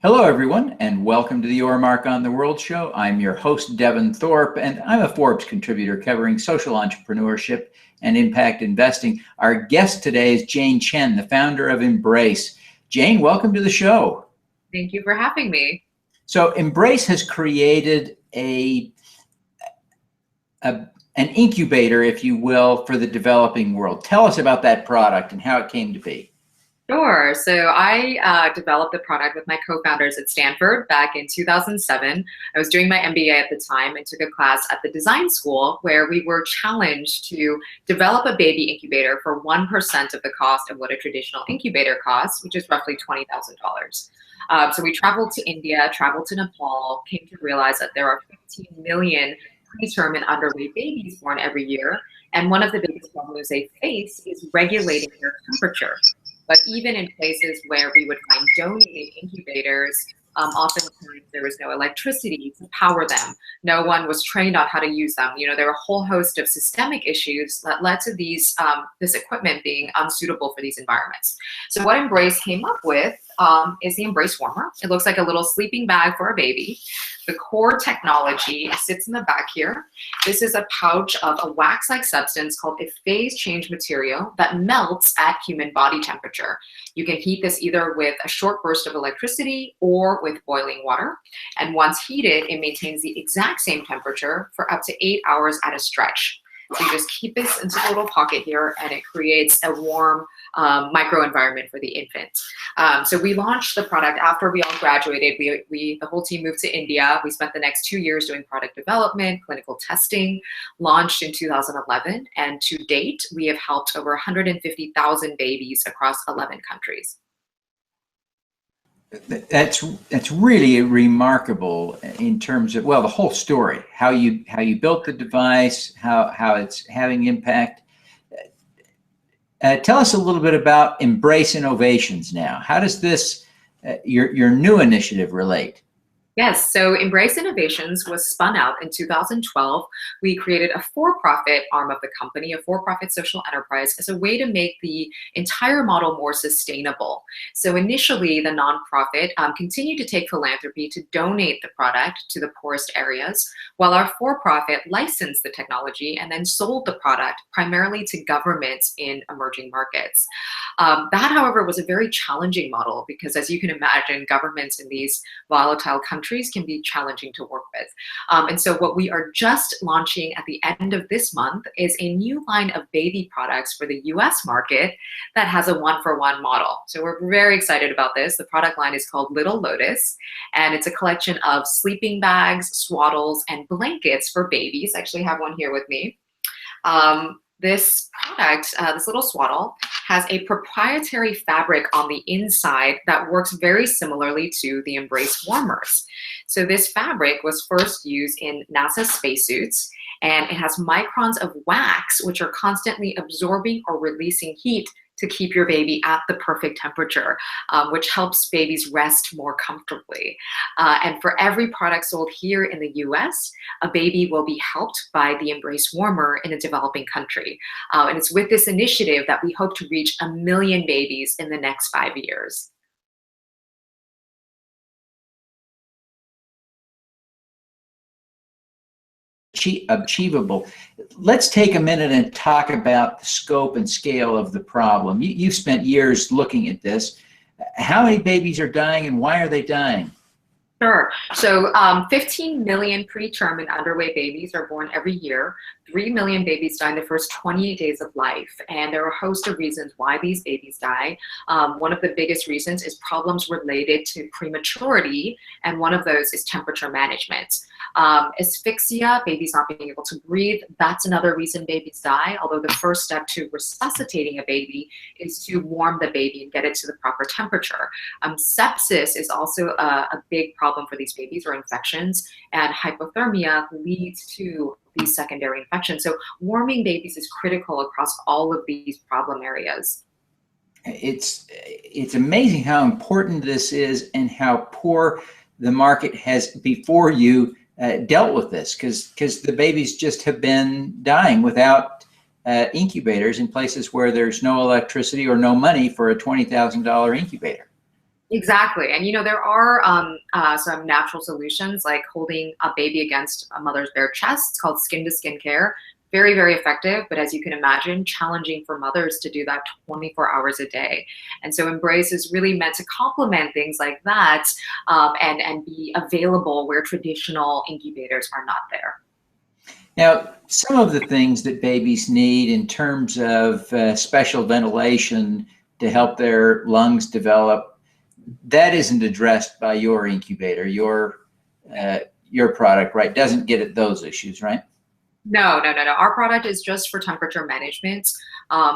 Hello, everyone, and welcome to the Your Mark on the World show. I'm your host, Devin Thorpe, and I'm a Forbes contributor covering social entrepreneurship and impact investing. Our guest today is Chen, the founder of Embrace. Jane, welcome to the show. Thank you for having me. So Embrace has created an incubator, if you will, for the developing world. Tell us about that product and how it came to be. Sure. So I developed the product with my co-founders at Stanford back in 2007. I was doing my MBA at the time and took a class at the design school where we were challenged to develop a baby incubator for 1% of the cost of what a traditional incubator costs, which is roughly $20,000. So we traveled to India, traveled to Nepal, came to realize that there are 15 million preterm and underweight babies born every year. And one of the biggest problems they face is regulating their temperature. But even in places where we would find donated incubators, oftentimes there was no electricity to power them. No one was trained on how to use them. You know, there were a whole host of systemic issues that led to this equipment being unsuitable for these environments. So what Embrace came up with is the Embrace Warmer. It looks like a little sleeping bag for a baby. The core technology sits in the back here. This is a pouch of a wax-like substance called a phase change material that melts at human body temperature. You can heat this either with a short burst of electricity or with boiling water. And once heated, it maintains the exact same temperature for up to 8 hours at a stretch. So you just keep this into a little pocket here and it creates a warm microenvironment for the infant. So we launched the product after we all graduated. The whole team moved to India. We spent the next 2 years doing product development, clinical testing, launched in 2011. And to date, we have helped over 150,000 babies across 11 countries. That's really remarkable in terms of, well, the whole story, how you built the device, how it's having impact. Tell us a little bit about Embrace Innovations now. How does this your new initiative relate? Yes, so Embrace Innovations was spun out in 2012. We created a for-profit arm of the company, a for-profit social enterprise, as a way to make the entire model more sustainable. So initially, the nonprofit continued to take philanthropy to donate the product to the poorest areas, while our for-profit licensed the technology and then sold the product primarily to governments in emerging markets. That, however, was a very challenging model because, as you can imagine, governments in these volatile countries can be challenging to work with. And so what we are just launching at the end of this month is a new line of baby products for the US market that has a one-for-one model. So we're very excited about this. The product line is called Little Lotus, and it's a collection of sleeping bags, swaddles, and blankets for babies. I actually have one here with me. This product, this little swaddle, has a proprietary fabric on the inside that works very similarly to the Embrace warmers. So this fabric was first used in NASA spacesuits, and it has microns of wax, which are constantly absorbing or releasing heat to keep your baby at the perfect temperature, which helps babies rest more comfortably. And for every product sold here in the US, a baby will be helped by the Embrace Warmer in a developing country. And it's with this initiative that we hope to reach 1 million babies in the next 5 years. Achievable. Let's take a minute and talk about the scope and scale of the problem. You've spent years looking at this. How many babies are dying and why are they dying? Sure. So 15 million preterm and underweight babies are born every year. 3 million babies die in the first 28 days of life. And there are a host of reasons why these babies die. One of the biggest reasons is problems related to prematurity. And one of those is temperature management. Asphyxia, babies not being able to breathe, that's another reason babies die. Although the first step to resuscitating a baby is to warm the baby and get it to the proper temperature. Sepsis is also a big problem for these babies, or infections, and hypothermia leads to these secondary infections. So warming babies is critical across all of these problem areas. It's amazing how important this is and how poor the market has before you dealt with this, because the babies just have been dying without incubators in places where there's no electricity or no money for a $20,000 incubator. Exactly. And there are some natural solutions like holding a baby against a mother's bare chest. It's called skin to skin care. Very, very effective. But as you can imagine, challenging for mothers to do that 24 hours a day. And so Embrace is really meant to complement things like that, and be available where traditional incubators are not there. Now, some of the things that babies need in terms of special ventilation to help their lungs develop, that isn't addressed by your incubator, your product, right? Doesn't get at those issues, right? No, no, no, no. Our product is just for temperature management,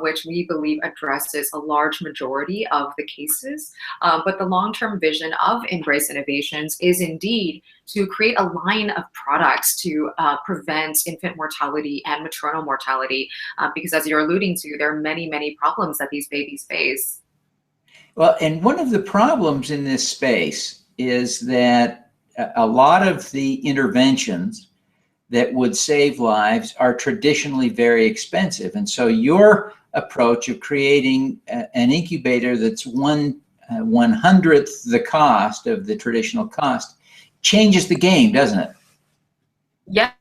which we believe addresses a large majority of the cases. But the long-term vision of Embrace Innovations is indeed to create a line of products to prevent infant mortality and maternal mortality, because as you're alluding to, there are many, many problems that these babies face. Well, and one of the problems in this space is that a lot of the interventions that would save lives are traditionally very expensive. And so your approach of creating an incubator that's 1/100th the cost of the traditional cost changes the game, doesn't it? Yes.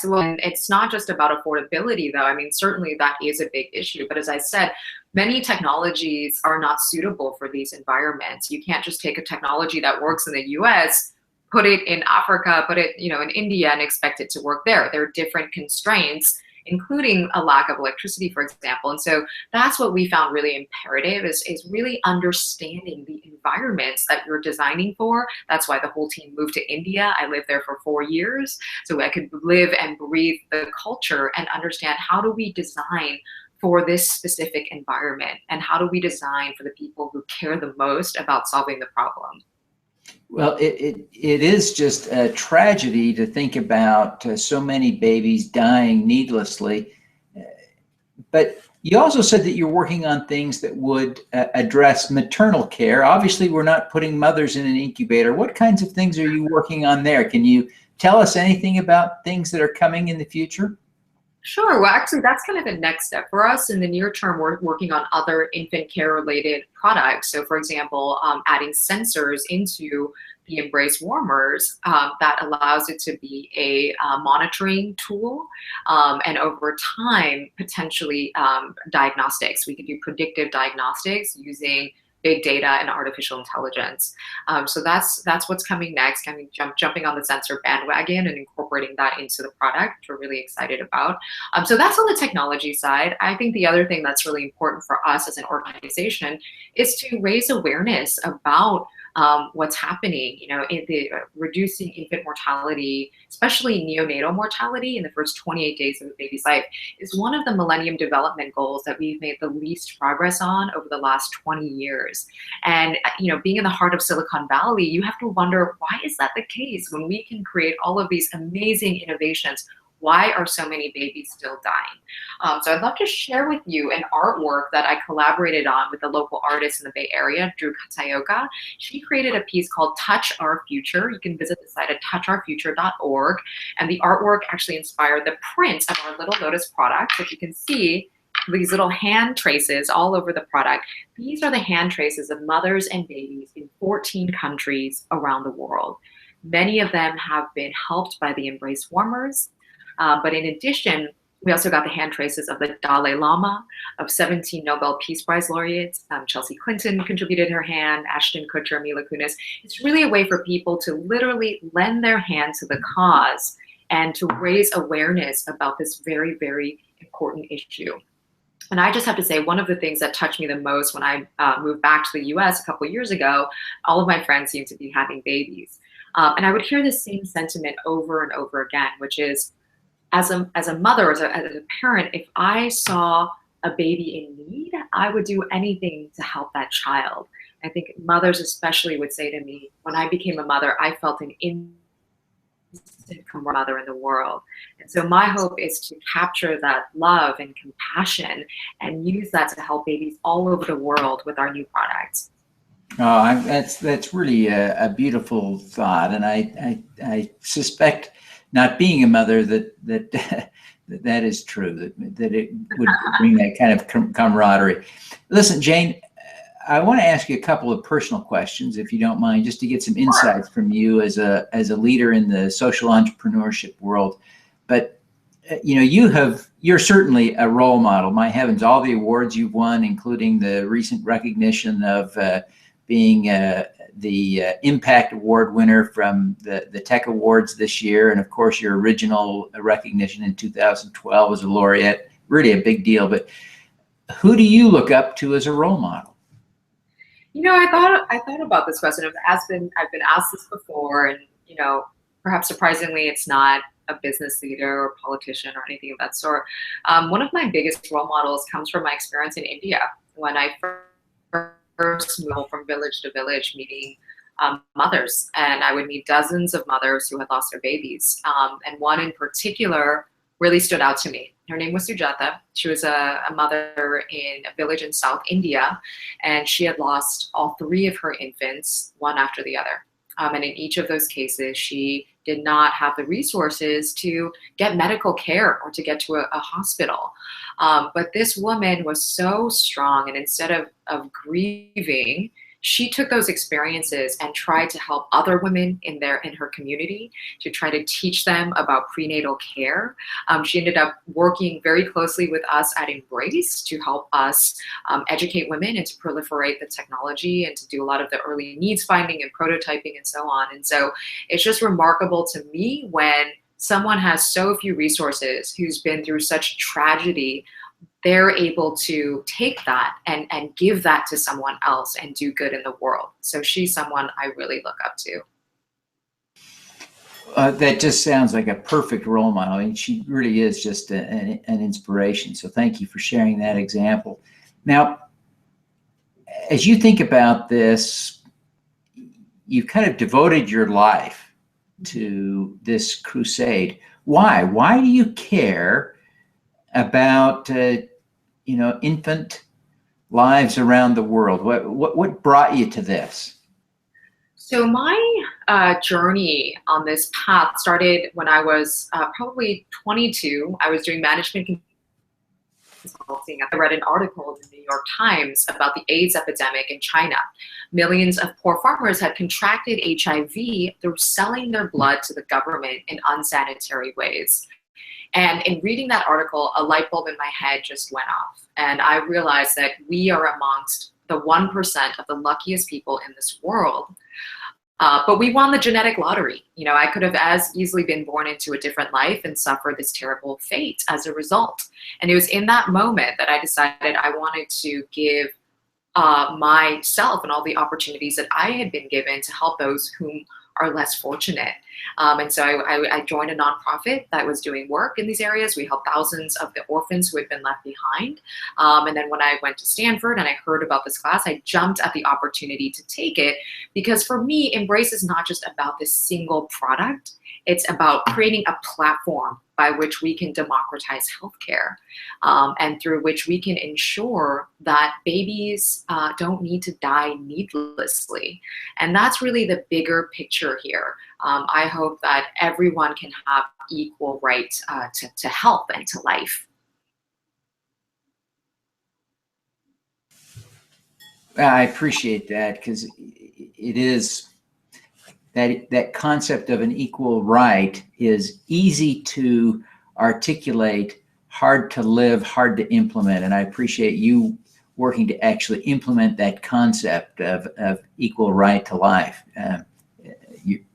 Well, and it's not just about affordability, though. I mean, certainly that is a big issue. But as I said, many technologies are not suitable for these environments. You can't just take a technology that works in the US, put it in Africa, put it, in India and expect it to work there. There are different constraints, including a lack of electricity, for example. And so that's what we found really imperative is really understanding the environments that you're designing for. That's why the whole team moved to India. I lived there for 4 years, so I could live and breathe the culture and understand how do we design for this specific environment, and how do we design for the people who care the most about solving the problem. Well, it is just a tragedy to think about so many babies dying needlessly. But you also said that you're working on things that would address maternal care. Obviously, we're not putting mothers in an incubator. What kinds of things are you working on there? Can you tell us anything about things that are coming in the future? Sure. Well, actually, that's kind of the next step for us. In the near term, we're working on other infant care related products. So, for example, adding sensors into the Embrace warmers that allows it to be a monitoring tool, and over time, potentially diagnostics. We could do predictive diagnostics using big data and artificial intelligence. So that's what's coming next. I mean, jumping on the sensor bandwagon and incorporating that into the product, which we're really excited about. So that's on the technology side. I think the other thing that's really important for us as an organization is to raise awareness about what's happening, in the reducing infant mortality, especially neonatal mortality in the first 28 days of a baby's life, is one of the Millennium Development Goals that we've made the least progress on over the last 20 years. And, being in the heart of Silicon Valley, you have to wonder, why is that the case when we can create all of these amazing innovations? Why are so many babies still dying? So I'd love to share with you an artwork that I collaborated on with a local artist in the Bay Area, Drew Katayoka. She created a piece called Touch Our Future. You can visit the site at touchourfuture.org. And the artwork actually inspired the print of our Little Lotus product. If you can see these little hand traces all over the product. These are the hand traces of mothers and babies in 14 countries around the world. Many of them have been helped by the Embrace warmers. But in addition, we also got the hand traces of the Dalai Lama, of 17 Nobel Peace Prize laureates. Chelsea Clinton contributed her hand, Ashton Kutcher, Mila Kunis. It's really a way for people to literally lend their hand to the cause and to raise awareness about this very, very important issue. And I just have to say, one of the things that touched me the most when I moved back to the US a couple of years ago, all of my friends seemed to be having babies. And I would hear the same sentiment over and over again, which is, as a mother, as a parent, if I saw a baby in need, I would do anything to help that child. I think mothers especially would say to me, when I became a mother, I felt an instant mother in the world. And so my hope is to capture that love and compassion and use that to help babies all over the world with our new products. Oh, that's really a beautiful thought, and I suspect, not being a mother, that is true, that it would bring that kind of camaraderie. Listen, Jane, I want to ask you a couple of personal questions, if you don't mind, just to get some insights from you as a leader in the social entrepreneurship world. But you know, you're certainly a role model. My heavens, all the awards you've won, including the recent recognition of being the Impact Award winner from the Tech Awards this year, and of course your original recognition in 2012 as a laureate. Really a big deal. But who do you look up to as a role model? You know, I thought about this question. I've been asked this before, and you know, perhaps surprisingly, it's not a business leader or politician or anything of that sort. One of my biggest role models comes from my experience in India when I first moved from village to village, meeting mothers, and I would meet dozens of mothers who had lost their babies, and one in particular really stood out to me. Her name was Sujata. She was a mother in a village in South India, and she had lost all three of her infants, one after the other. And in each of those cases, she did not have the resources to get medical care or to get to a hospital. But this woman was so strong, and instead of grieving, she took those experiences and tried to help other women in her community, to try to teach them about prenatal care. She ended up working very closely with us at Embrace to help us educate women and to proliferate the technology and to do a lot of the early needs finding and prototyping and so on. And so it's just remarkable to me when someone has so few resources, who's been through such tragedy, they're able to take that and give that to someone else and do good in the world. So she's someone I really look up to. That just sounds like a perfect role model. I mean, she really is just an inspiration. So thank you for sharing that example. Now, as you think about this, you've kind of devoted your life to this crusade. Why? Why do you care about infant lives around the world? What brought you to this? So my journey on this path started when I was probably 22. I was doing management consulting. I read an article in the New York Times about the AIDS epidemic in China. Millions of poor farmers had contracted HIV through selling their blood to the government in unsanitary ways. And in reading that article, a light bulb in my head just went off. And I realized that we are amongst the 1% of the luckiest people in this world. But we won the genetic lottery. You know, I could have as easily been born into a different life and suffered this terrible fate as a result. And it was in that moment that I decided I wanted to give myself and all the opportunities that I had been given to help those whom are less fortunate. And so I joined a nonprofit that was doing work in these areas. We helped thousands of the orphans who had been left behind. And then when I went to Stanford and I heard about this class, I jumped at the opportunity to take it, because for me, Embrace is not just about this single product. It's about creating a platform by which we can democratize healthcare, and through which we can ensure that babies don't need to die needlessly. And that's really the bigger picture here. I hope that everyone can have equal right to health and to life. I appreciate that, because it is that concept of an equal right is easy to articulate, hard to live, hard to implement. And I appreciate you working to actually implement that concept of equal right to life.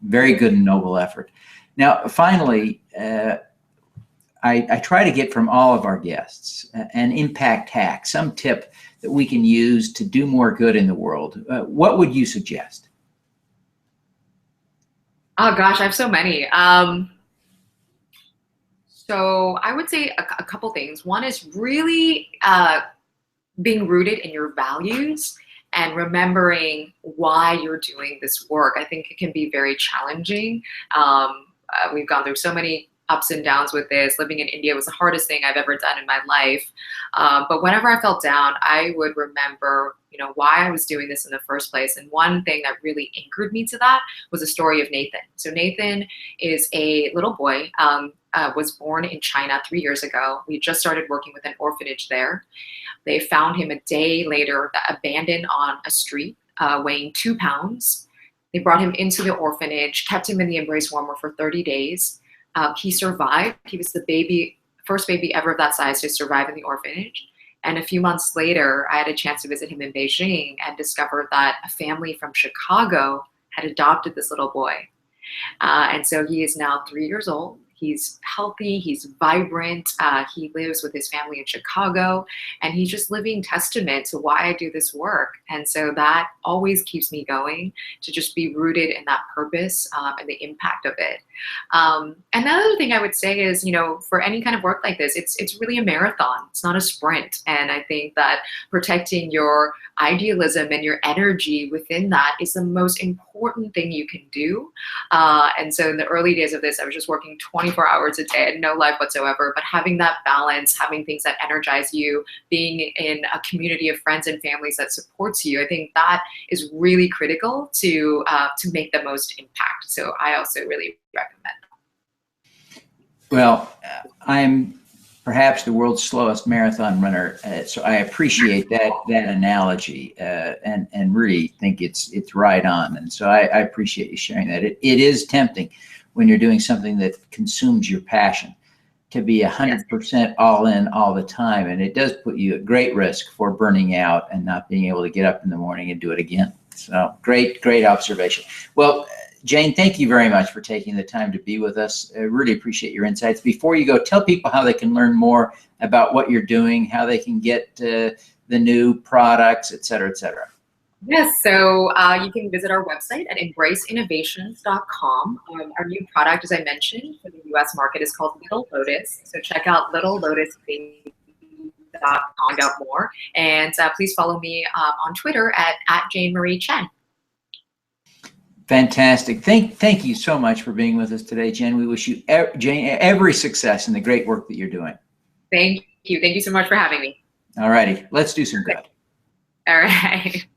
Very good and noble effort. Now, finally, I try to get from all of our guests an impact hack, some tip that we can use to do more good in the world. What would you suggest? Oh gosh, I have so many. So I would say a couple things. One is really being rooted in your values and remembering why you're doing this work. I think it can be very challenging. We've gone through so many ups and downs with this. Living in India was the hardest thing I've ever done in my life. But whenever I felt down, I would remember, why I was doing this in the first place. And one thing that really anchored me to that was the story of Nathan. So Nathan is a little boy, was born in China 3 years ago. We just started working with an orphanage there. They found him a day later, abandoned on a street, weighing 2 pounds. They brought him into the orphanage, kept him in the embrace warmer for 30 days. He survived. He was the first baby ever of that size to survive in the orphanage. And a few months later, I had a chance to visit him in Beijing and discovered that a family from Chicago had adopted this little boy. And so he is now 3 years old. He's healthy, he's vibrant, he lives with his family in Chicago, and he's just living testament to why I do this work. And so that always keeps me going, to just be rooted in that purpose and the impact of it. And the other thing I would say is, for any kind of work like this, it's really a marathon. It's not a sprint. And I think that protecting your idealism and your energy within that is the most important thing you can do. And so in the early days of this, I was just working 24 hours a day. I had no life whatsoever, but having that balance, having things that energize you, being in a community of friends and families that supports you, I think that is really critical to make the most impact. So I also really recommend. Well, I'm perhaps the world's slowest marathon runner, so I appreciate that analogy, and really think it's right on. And so I appreciate you sharing that. It is tempting when you're doing something that consumes your passion to be 100% all in all the time, and it does put you at great risk for burning out and not being able to get up in the morning and do it again. So great observation. Well, Jane, thank you very much for taking the time to be with us. I really appreciate your insights. Before you go, tell people how they can learn more about what you're doing, how they can get the new products, et cetera, et cetera. Yes, so you can visit our website at embraceinnovations.com. Our new product, as I mentioned, for the US market is called Little Lotus. So check out littlelotusbaby.com to find out more. And please follow me on Twitter at Jane Marie Chen. Fantastic. Thank you so much for being with us today, Jen. We wish you, Jane, every success in the great work that you're doing. Thank you. Thank you so much for having me. All righty. Let's do some good. All right.